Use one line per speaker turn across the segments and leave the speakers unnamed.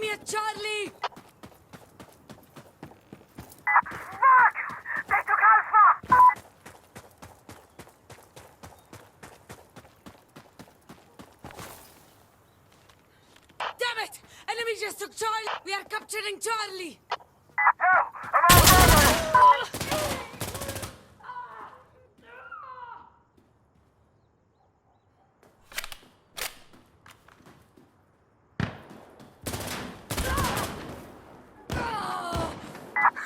Enemy at Charlie!
Fuck! They took Alpha!
Damn it! Enemy just took Charlie! We are capturing Charlie!
Hell! I'm on Bravo!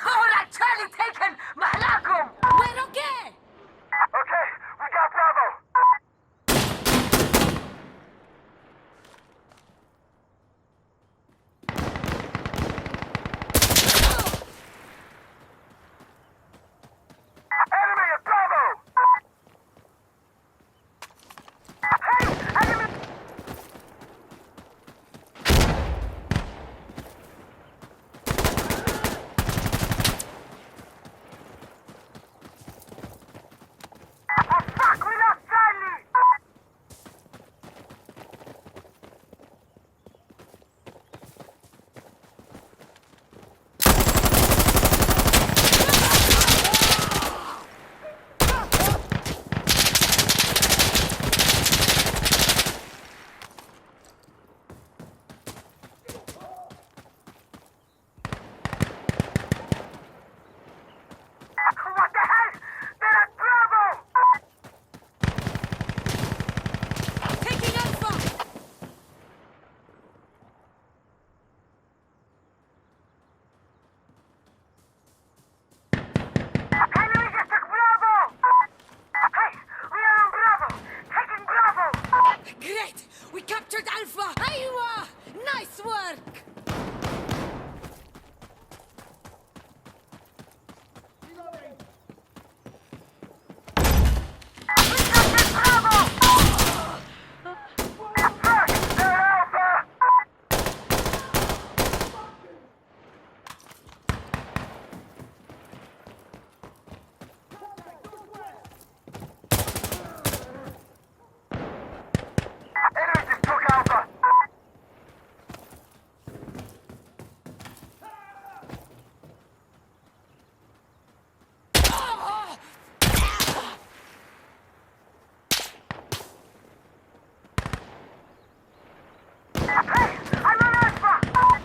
All right, Charlie taken! Mahlakum!
We're okay!
Okay, we got Bravo! Enemy at Bravo! Hey! Enemy! Oh, fuck! We lost Charlie! What the hell? They're at Bravo!
Taking Alpha!
Enemy just took Bravo! Hey, we are on Bravo! Taking Bravo!
Great! We captured Alpha! Aywa! Nice work!
We captured Bravo! Fuck! They're Alpha! Enemy just took Alpha! Hey! I'm on Alpha!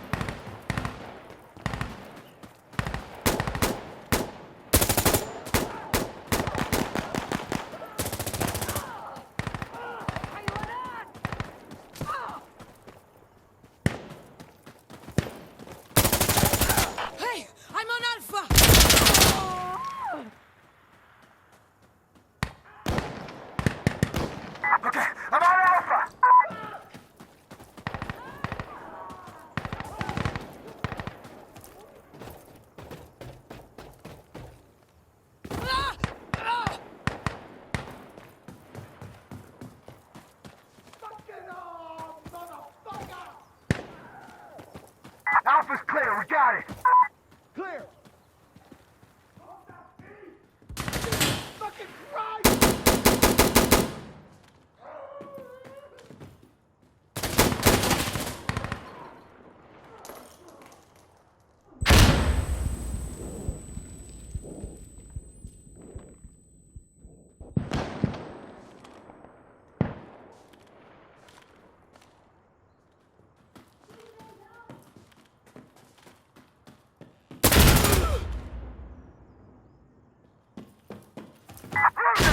Hey! I'm on Alpha!
Okay, I'm on Alpha!
Ah! Ah!
Alpha's clear, we got it!
Clear! Fucking Christ!
We're